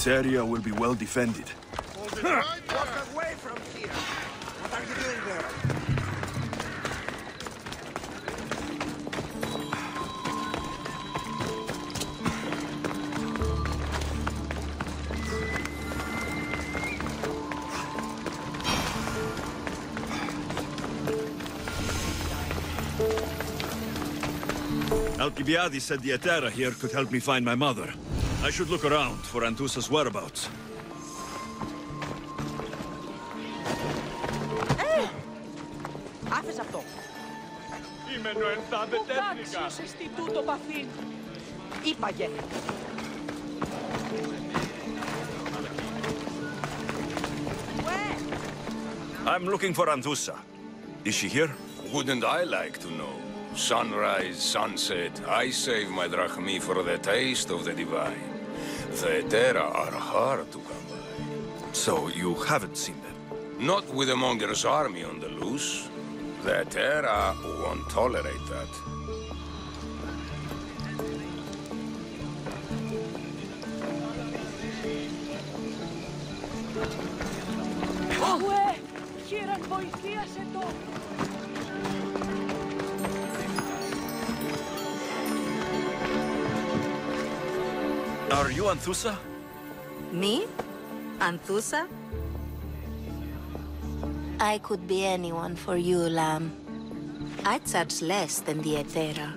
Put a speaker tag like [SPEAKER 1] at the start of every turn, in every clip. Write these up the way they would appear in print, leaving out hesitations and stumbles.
[SPEAKER 1] This area will be well defended.
[SPEAKER 2] Hold it right there. Walk away from here. What are you doing there?
[SPEAKER 1] Alcibiades said the Etera here could help me find my mother. I should look around for Anthusa's whereabouts.
[SPEAKER 3] Άφες αυτό.
[SPEAKER 4] Είμαι νοενθάδε τέχνικα.
[SPEAKER 3] Πού κάξεις τι τούτο παθήν. Είπαγε.
[SPEAKER 1] I'm looking for Anthusa. Is she here?
[SPEAKER 5] Wouldn't I like to know? Sunrise, sunset, I save my drachmi for the taste of the divine. The Etera are hard to come by.
[SPEAKER 1] So you haven't seen them?
[SPEAKER 5] Not with the Monger's army on the loose. The Etera won't tolerate that.
[SPEAKER 3] Χείραν, βοηθίασε το!
[SPEAKER 1] Are you Anthusa?
[SPEAKER 6] Me? Anthusa? I could be anyone for you, Lamb. I charge less than the Etera.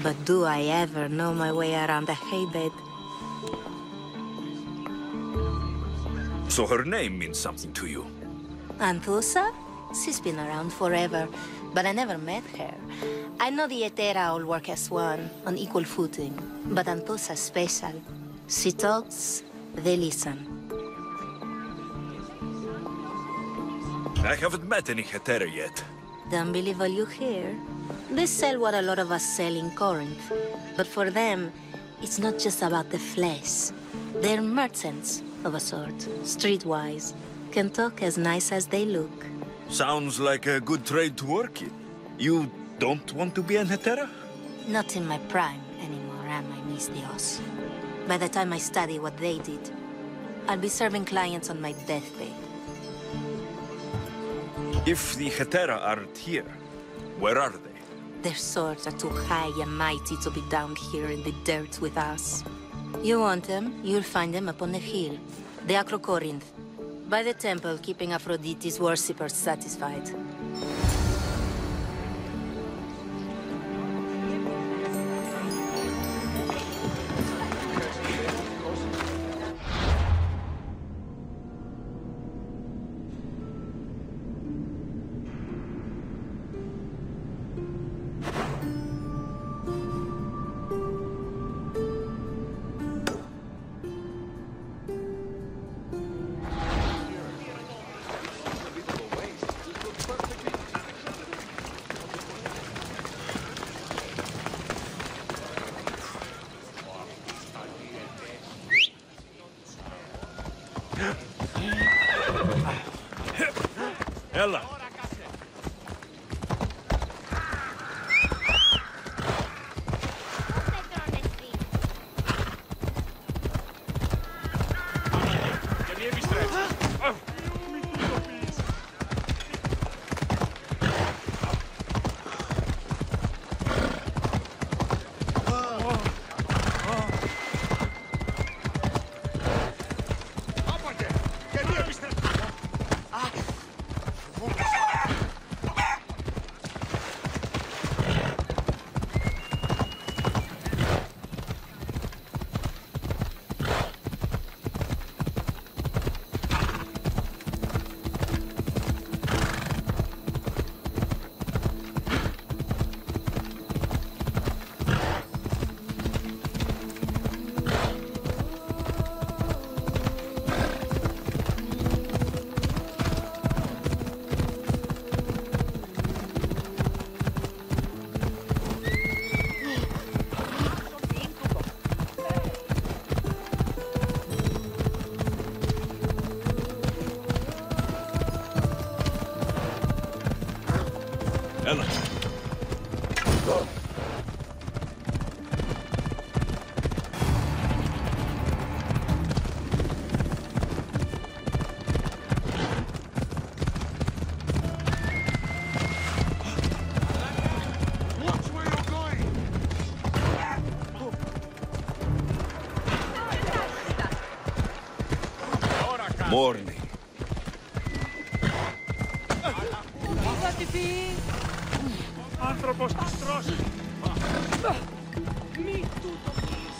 [SPEAKER 6] But do I ever know my way around a haybed?
[SPEAKER 1] So her name means something to you?
[SPEAKER 6] Anthusa? She's been around forever, but I never met her. I know the Etera all work as one, on equal footing, but Anthusa's special. She talks, they listen.
[SPEAKER 1] I haven't met any Hetera yet.
[SPEAKER 6] Don't believe all you hear. They sell what a lot of us sell in Corinth, but for them, it's not just about the flesh. They're merchants, of a sort, streetwise. Can talk as nice as they look.
[SPEAKER 1] Sounds like a good trade to work in. You don't want to be an Hetera?
[SPEAKER 6] Not in my prime anymore, am I, Miss Dios? By the time I study what they did, I'll be serving clients on my deathbed.
[SPEAKER 1] If the Hetera aren't here, where are they?
[SPEAKER 6] Their swords are too high and mighty to be down here in the dirt with us. You want them, you'll find them up on the hill. The Acrocorinth. By the temple, keeping Aphrodite's worshippers satisfied.
[SPEAKER 1] Ella! Ella. morning.
[SPEAKER 3] Είδα τι πει.
[SPEAKER 4] Άνθρωπος της τρώσης.
[SPEAKER 3] Μη τούτο πεις.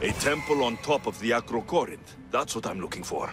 [SPEAKER 1] A temple on top of the Acrocorinth. That's what I'm looking for.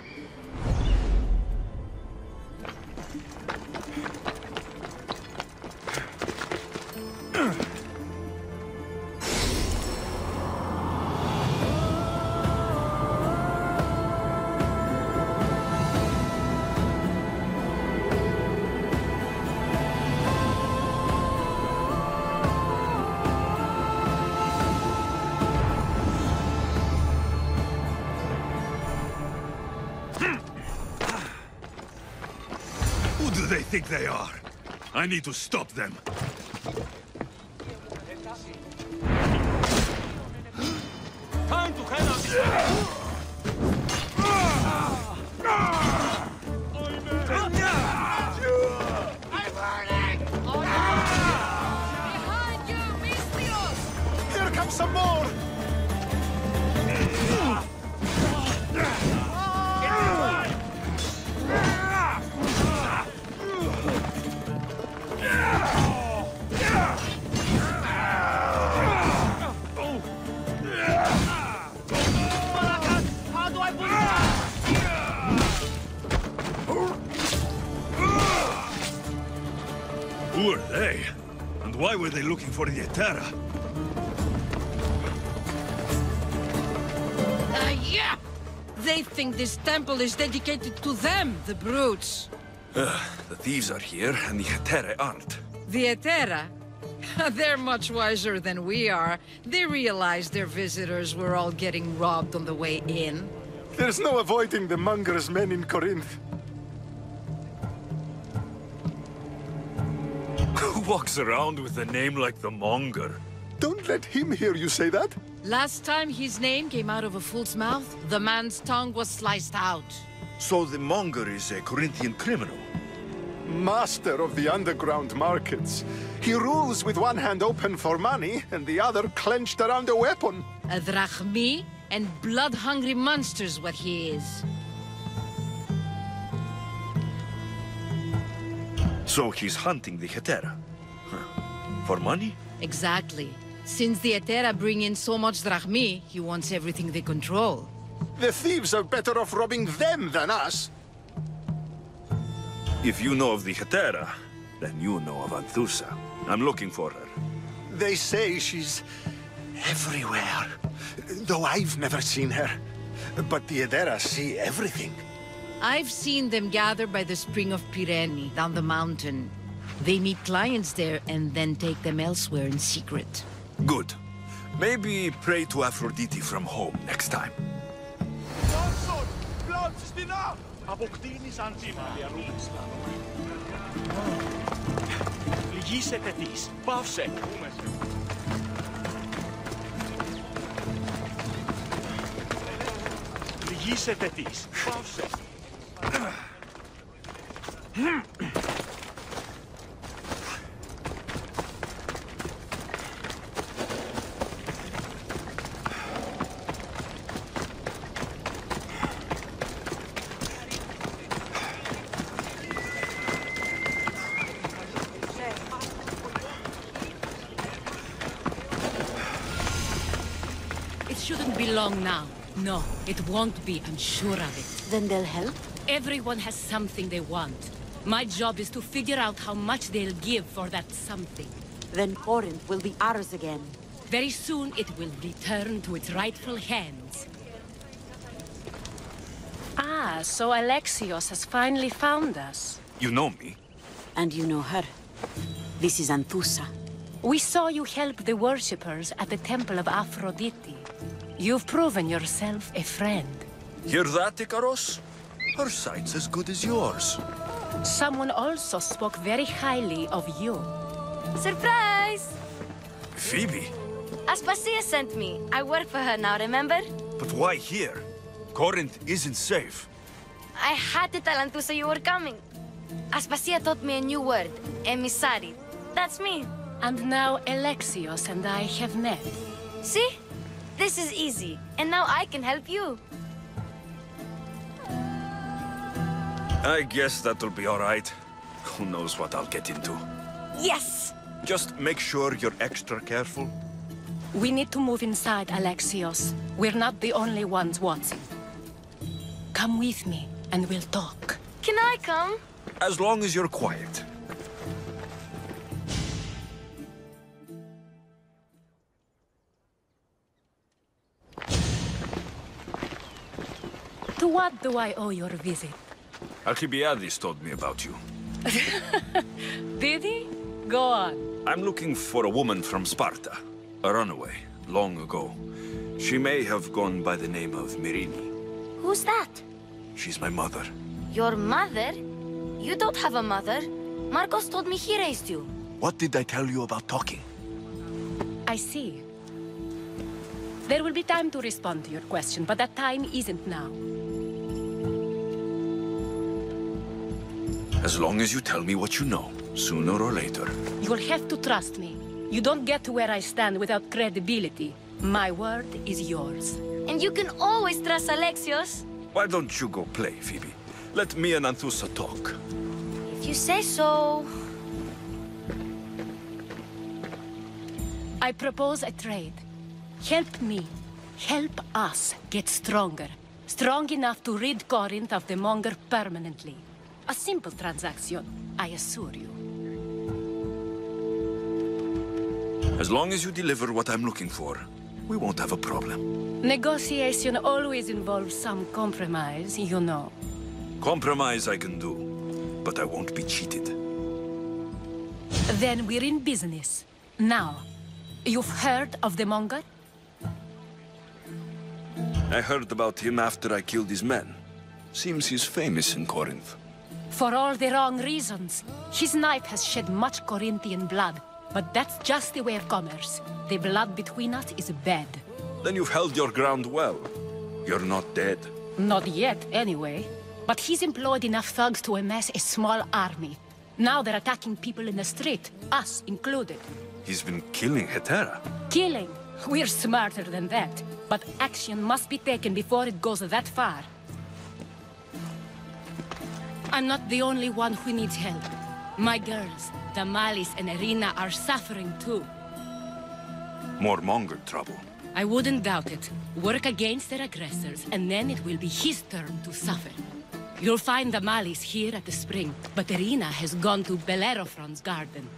[SPEAKER 1] Who do they think they are? I need to stop them.
[SPEAKER 4] Time to head out this way.
[SPEAKER 3] Behind you, Mystios!
[SPEAKER 2] Here comes some more!
[SPEAKER 3] How do I pull it?
[SPEAKER 1] Who are they? And why were they looking for the Etera?
[SPEAKER 3] Yeah! They think this temple is dedicated to them, the brutes.
[SPEAKER 1] The thieves are here, and the Etera aren't.
[SPEAKER 3] The Etera? They're much wiser than we are. They realized their visitors were all getting robbed on the way in.
[SPEAKER 2] There's no avoiding the monger's men in Corinth.
[SPEAKER 1] Who walks around with a name like the Monger?
[SPEAKER 2] Don't let him hear you say that.
[SPEAKER 3] Last time his name came out of a fool's mouth, the man's tongue was sliced out.
[SPEAKER 1] So the Monger is a Corinthian criminal?
[SPEAKER 2] Master of the underground markets. He rules with one hand open for money and the other clenched around a weapon.
[SPEAKER 3] A drachmi and blood-hungry monster's what he is.
[SPEAKER 1] So he's hunting the Etera? For money?
[SPEAKER 3] Exactly. Since the Etera bring in so much drachmi, he wants everything they control.
[SPEAKER 2] The thieves are better off robbing them than us.
[SPEAKER 1] If you know of the Etera, then you know of Anthusa. I'm looking for her.
[SPEAKER 2] They say she's everywhere, though I've never seen her. But the Edera see everything.
[SPEAKER 3] I've seen them gather by the spring of Pirene, down the mountain. They meet clients there and then take them elsewhere in secret.
[SPEAKER 1] Good. Maybe pray to Aphrodite from home next time.
[SPEAKER 4] Τζόνσον! Πλάψεις την Α! Αποκτήνεις αντίμαλια ρούχιστα. Λυγίσετε της. Πάυσε. Λυγίσετε της. Πάυσε.
[SPEAKER 3] It shouldn't be long now. No, it won't be, I'm sure of it.
[SPEAKER 6] Then they'll help?
[SPEAKER 3] Everyone has something they want.
[SPEAKER 7] My job is to figure out how much they'll give for that something.
[SPEAKER 8] Then Corinth will be ours again.
[SPEAKER 7] Very soon it will return to its rightful hands. Ah, so Alexios has finally found us.
[SPEAKER 1] You know me?
[SPEAKER 8] And you know her. This is Anthusa.
[SPEAKER 7] We saw you help the worshippers at the Temple of Aphrodite. You've proven yourself a friend.
[SPEAKER 1] Hear that, Ikaros? Her sight's as good as yours.
[SPEAKER 7] Someone also spoke very highly of you.
[SPEAKER 9] Surprise!
[SPEAKER 1] Phoebe?
[SPEAKER 9] Aspasia sent me. I work for her now, remember?
[SPEAKER 1] But why here? Corinth isn't safe.
[SPEAKER 9] I had to tell Anthusa you were coming. Aspasia taught me a new word, emissary. That's me.
[SPEAKER 7] And now Alexios and I have met.
[SPEAKER 9] See? This is easy. And now I can help you.
[SPEAKER 1] I guess that'll be all right. Who knows what I'll get into.
[SPEAKER 9] Yes!
[SPEAKER 1] Just make sure you're extra careful.
[SPEAKER 7] We need to move inside, Alexios. We're not the only ones watching. Come with me, and we'll talk.
[SPEAKER 9] Can I come?
[SPEAKER 1] As long as you're quiet.
[SPEAKER 7] To what do I owe your visit?
[SPEAKER 1] Alcibiades told me about you.
[SPEAKER 7] Did he? Go on.
[SPEAKER 1] I'm looking for a woman from Sparta. A runaway, long ago. She may have gone by the name of Myrine.
[SPEAKER 9] Who's that?
[SPEAKER 1] She's my mother.
[SPEAKER 9] Your mother? You don't have a mother. Marcos told me he raised you.
[SPEAKER 1] What did I tell you about talking?
[SPEAKER 7] I see. There will be time to respond to your question, but that time isn't now.
[SPEAKER 1] As long as you tell me what you know, sooner or later.
[SPEAKER 7] You'll have to trust me. You don't get to where I stand without credibility. My word is yours.
[SPEAKER 9] And you can always trust Alexios.
[SPEAKER 1] Why don't you go play, Phoebe? Let me and Anthusa talk.
[SPEAKER 9] If you say so.
[SPEAKER 7] I propose a trade. Help me. Help us get stronger. Strong enough to rid Corinth of the Monger permanently. A simple transaction, I assure you.
[SPEAKER 1] As long as you deliver what I'm looking for, we won't have a problem.
[SPEAKER 7] Negotiation always involves some compromise, you know.
[SPEAKER 1] Compromise I can do, but I won't be cheated.
[SPEAKER 7] Then we're in business. Now, you've heard of the Monger?
[SPEAKER 1] I heard about him after I killed his men. Seems he's famous in Corinth.
[SPEAKER 7] For all the wrong reasons. His knife has shed much Corinthian blood, but that's just the way of commerce. The blood between us is bad.
[SPEAKER 1] Then you've held your ground well. You're not dead.
[SPEAKER 7] Not yet, anyway. But he's employed enough thugs to amass a small army. Now they're attacking people in the street, us included.
[SPEAKER 1] He's been killing Hetera.
[SPEAKER 7] Killing? We're smarter than that. But action must be taken before it goes that far. I'm not the only one who needs help. My girls, Damalis and Irina, are suffering too.
[SPEAKER 1] More Monger trouble.
[SPEAKER 7] I wouldn't doubt it. Work against their aggressors, and then it will be his turn to suffer. You'll find Damalis here at the spring, but Irina has gone to Bellerophon's garden.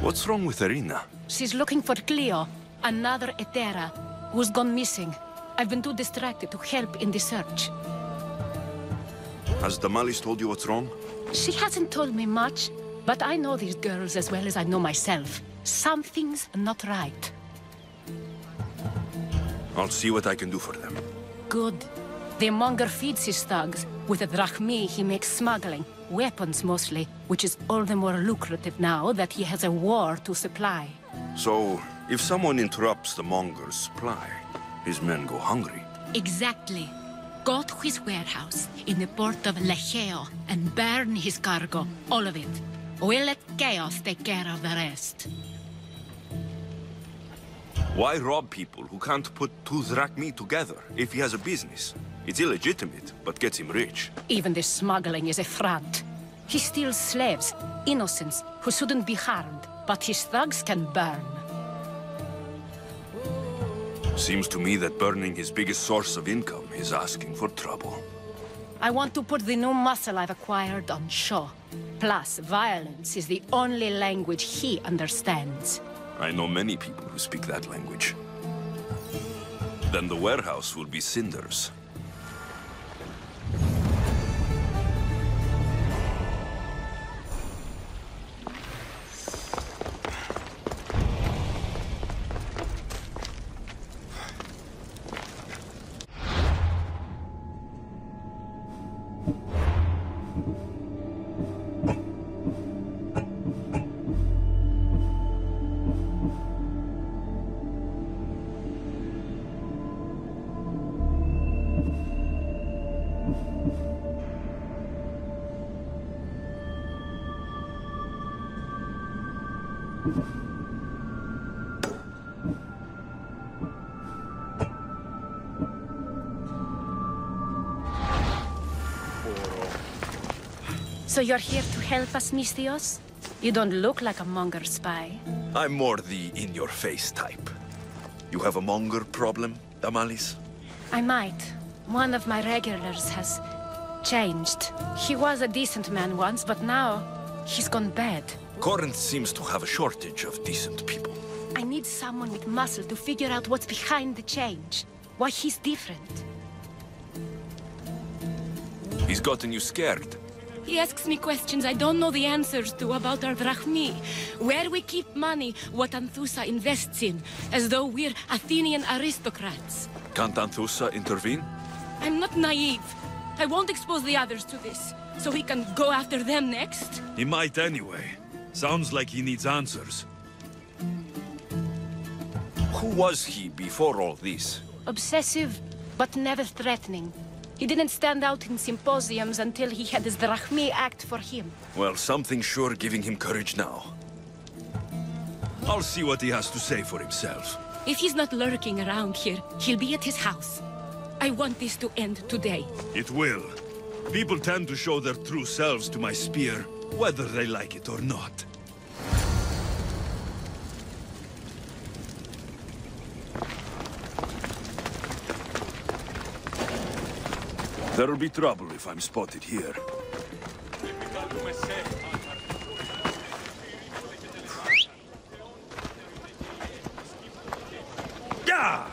[SPEAKER 1] What's wrong with Irina?
[SPEAKER 7] She's looking for Cleo, another Hetera, who's gone missing. I've been too distracted to help in the search.
[SPEAKER 1] Has Damalis told you what's wrong?
[SPEAKER 7] She hasn't told me much, but I know these girls as well as I know myself. Something's not right.
[SPEAKER 1] I'll see what I can do for them.
[SPEAKER 7] Good. The Monger feeds his thugs. With the drachmi, he makes smuggling. Weapons, mostly, which is all the more lucrative now that he has a war to supply.
[SPEAKER 1] So, if someone interrupts the Monger's supply, his men go hungry.
[SPEAKER 7] Exactly. Go to his warehouse in the port of Lecheo and burn his cargo, all of it. We'll let chaos take care of the rest.
[SPEAKER 1] Why rob people who can't put two drachmi together if he has a business? It's illegitimate, but gets him rich.
[SPEAKER 7] Even the smuggling is a front. He steals slaves, innocents, who shouldn't be harmed, but his thugs can burn.
[SPEAKER 1] Seems to me that burning his biggest source of income is asking for trouble.
[SPEAKER 7] I want to put the new muscle I've acquired on show. Plus, violence is the only language he understands.
[SPEAKER 1] I know many people who speak that language. Then the warehouse will be cinders.
[SPEAKER 7] So you're here to help us, Mistios? You don't look like a Monger spy.
[SPEAKER 1] I'm more the in-your-face type. You have a monger problem, Damalis?
[SPEAKER 7] I might. One of my regulars has changed. He was a decent man once, but now he's gone bad.
[SPEAKER 1] Corinth seems to have a shortage of decent people.
[SPEAKER 7] I need someone with muscle to figure out what's behind the change. Why he's different.
[SPEAKER 1] He's gotten you scared.
[SPEAKER 7] He asks me questions I don't know the answers to about our drachmi. Where we keep money, what Anthusa invests in. As though we're Athenian aristocrats.
[SPEAKER 1] Can't Anthusa intervene?
[SPEAKER 7] I'm not naive. I won't expose the others to this. So he can go after them next?
[SPEAKER 1] He might anyway. Sounds like he needs answers. Who was he before all this?
[SPEAKER 7] Obsessive, but never threatening. He didn't stand out in symposiums until he had his drachmi act for him.
[SPEAKER 1] Well, something's sure giving him courage now. I'll see what he has to say for himself.
[SPEAKER 7] If he's not lurking around here, he'll be at his house. I want this to end today.
[SPEAKER 1] It will. People tend to show their true selves to my spear, whether they like it or not. There'll be trouble if I'm spotted here. Yeah!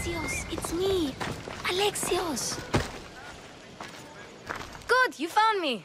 [SPEAKER 9] Alexios, it's me. Alexios. Good, you found me.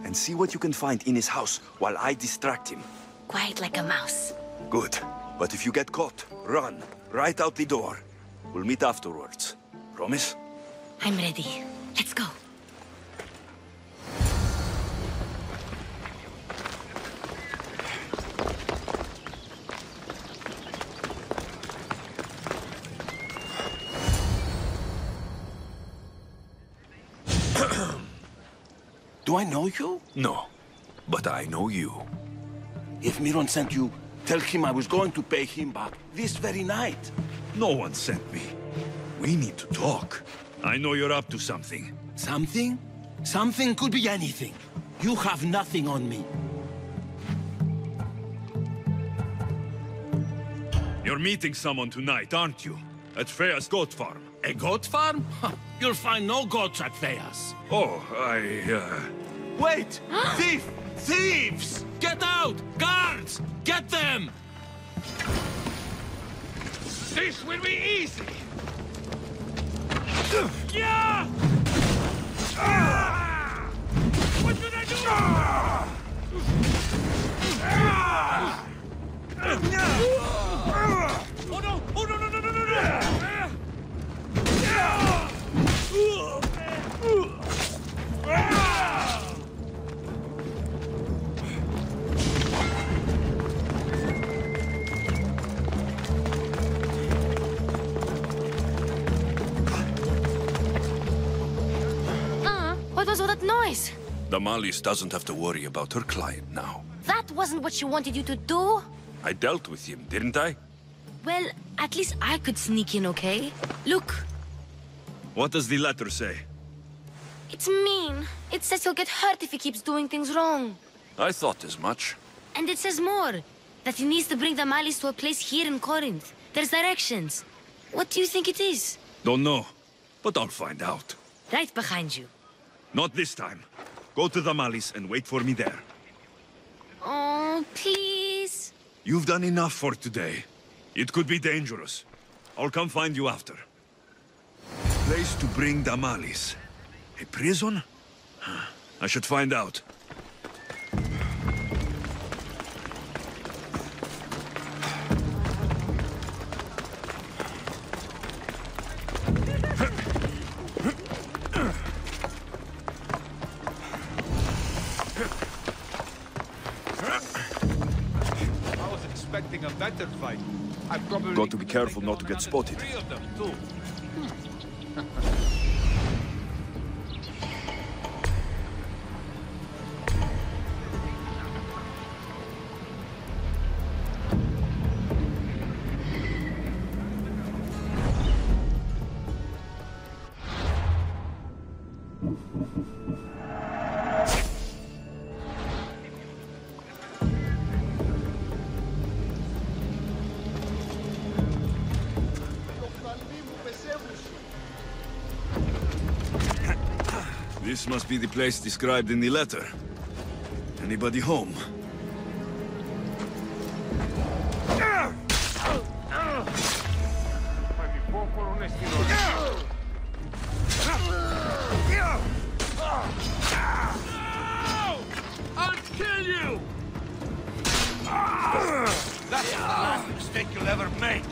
[SPEAKER 1] And see what you can find in his house while I distract him.
[SPEAKER 9] Quiet like a mouse.
[SPEAKER 1] Good. But if you get caught, run. Right out the door. We'll meet afterwards. Promise?
[SPEAKER 9] I'm ready. Let's go.
[SPEAKER 10] Do I know you?
[SPEAKER 1] No, but I know you.
[SPEAKER 10] If Miron sent you, tell him I was going to pay him back this very night.
[SPEAKER 1] No one sent me. We need to talk. I know you're up to something.
[SPEAKER 10] Something? Something could be anything. You have nothing on me.
[SPEAKER 1] You're meeting someone tonight, aren't you? At Fea's goat farm.
[SPEAKER 10] A goat farm? You'll find no goats at Fea's.
[SPEAKER 1] Oh,
[SPEAKER 10] Wait! Thief! Thieves! Get out! Guards! Get them!
[SPEAKER 4] This will be easy! Yeah! What should I do? Oh no! Oh no, no, no, no, no, no!
[SPEAKER 9] What was all that noise?
[SPEAKER 1] Damalis doesn't have to worry about her client now.
[SPEAKER 9] That wasn't what she wanted you to do.
[SPEAKER 1] I dealt with him, didn't I?
[SPEAKER 9] Well, at least I could sneak in, okay? Look.
[SPEAKER 1] What does the letter say?
[SPEAKER 9] It's mean. It says he'll get hurt if he keeps doing things wrong.
[SPEAKER 1] I thought as much.
[SPEAKER 9] And it says more. That he needs to bring the Malis to a place here in Corinth. There's directions. What do you think it is?
[SPEAKER 1] Don't know, but I'll find out.
[SPEAKER 9] Right behind you.
[SPEAKER 1] Not this time. Go to the Malis and wait for me there.
[SPEAKER 9] Oh, please.
[SPEAKER 1] You've done enough for today. It could be dangerous. I'll come find you after. Place to bring Damalis. A prison? I should find out.
[SPEAKER 4] A better fight. I probably
[SPEAKER 1] Got to be careful not to get spotted.
[SPEAKER 4] 3 of them too.
[SPEAKER 1] This must be the place described in the letter. Anybody home?
[SPEAKER 4] I'll kill you!
[SPEAKER 10] That's the last mistake you'll ever make.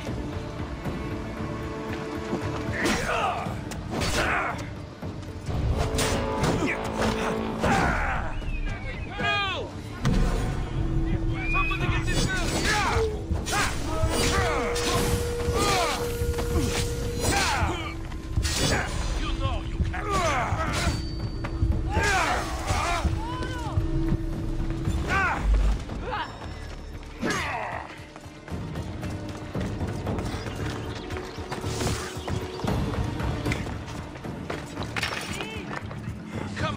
[SPEAKER 4] Somebody get this girl! You know you can't. Come.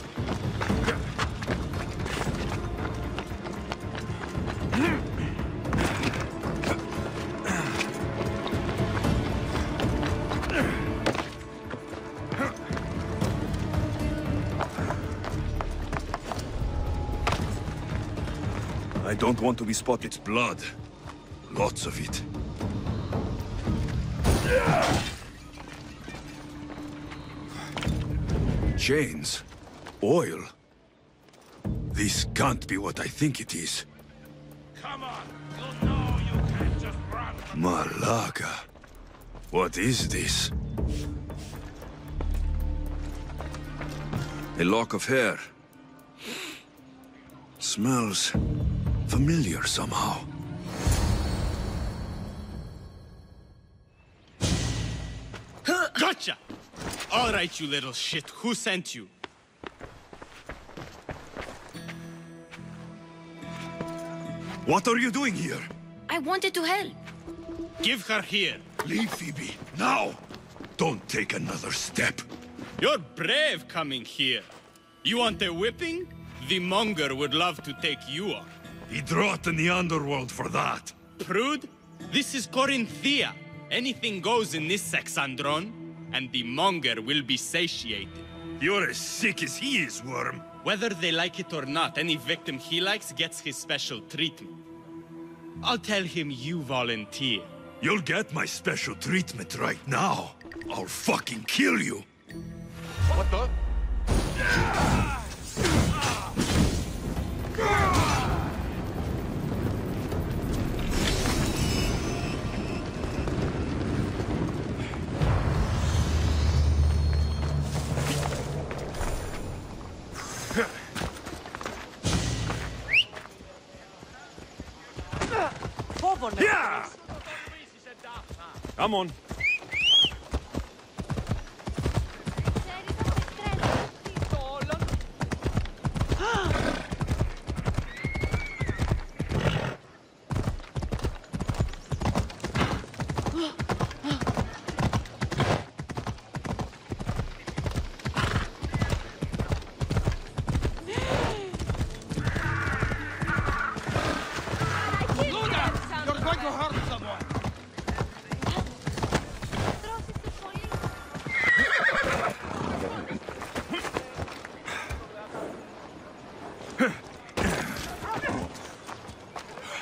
[SPEAKER 1] I don't want to be spotted. It's blood. Lots of it. Chains. Oil. This can't be what I think it is.
[SPEAKER 4] Come on. You know you can't just run.
[SPEAKER 1] Malaga. What is this? A lock of hair. Smells familiar somehow.
[SPEAKER 11] Gotcha! All right, you little shit. Who sent you?
[SPEAKER 1] What are you doing here?
[SPEAKER 9] I wanted to help.
[SPEAKER 11] Give her here.
[SPEAKER 1] Leave, Phoebe. Now! Don't take another step.
[SPEAKER 11] You're brave coming here. You want a whipping? The monger would love to take you on.
[SPEAKER 1] He'd rot in the underworld for that.
[SPEAKER 11] Prude, this is Corinthia. Anything goes in this Sexandron, and the monger will be satiated.
[SPEAKER 1] You're as sick as he is, Worm.
[SPEAKER 11] Whether they like it or not, any victim he likes gets his special treatment. I'll tell him you volunteer.
[SPEAKER 1] You'll get my special treatment right now. I'll fucking kill you.
[SPEAKER 4] What the?
[SPEAKER 1] Yeah! Come on.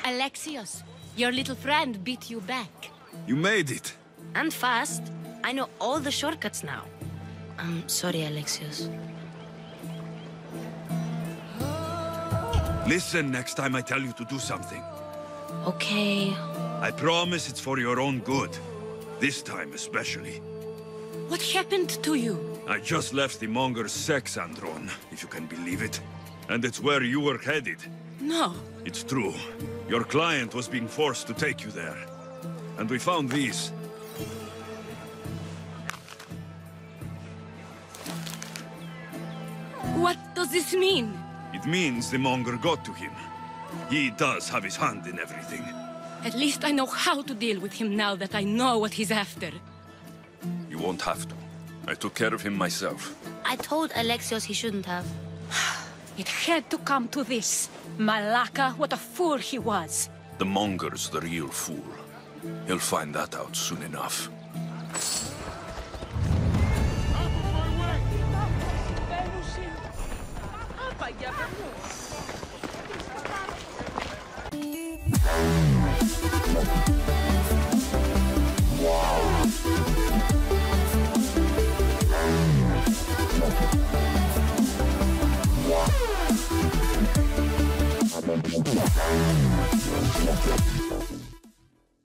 [SPEAKER 7] Alexios, your little friend beat you back.
[SPEAKER 1] You made it.
[SPEAKER 9] And fast. I know all the shortcuts now. I'm sorry, Alexios.
[SPEAKER 1] Listen next time I tell you to do something.
[SPEAKER 9] Okay.
[SPEAKER 1] I promise it's for your own good. This time especially.
[SPEAKER 7] What happened to you?
[SPEAKER 1] I just left the monger's Sexandron, if you can believe it. And it's where you were headed.
[SPEAKER 7] No.
[SPEAKER 1] It's true. Your client was being forced to take you there. And we found these.
[SPEAKER 7] What does this mean?
[SPEAKER 1] It means the monger got to him. He does have his hand in everything.
[SPEAKER 7] At least I know how to deal with him now that I know what he's after.
[SPEAKER 1] You won't have to. I took care of him myself.
[SPEAKER 9] I told Alexios he shouldn't have.
[SPEAKER 7] It had to come to this. Malaka, what a fool he was.
[SPEAKER 1] The monger's the real fool. He'll find that out soon enough.
[SPEAKER 12] Yeah.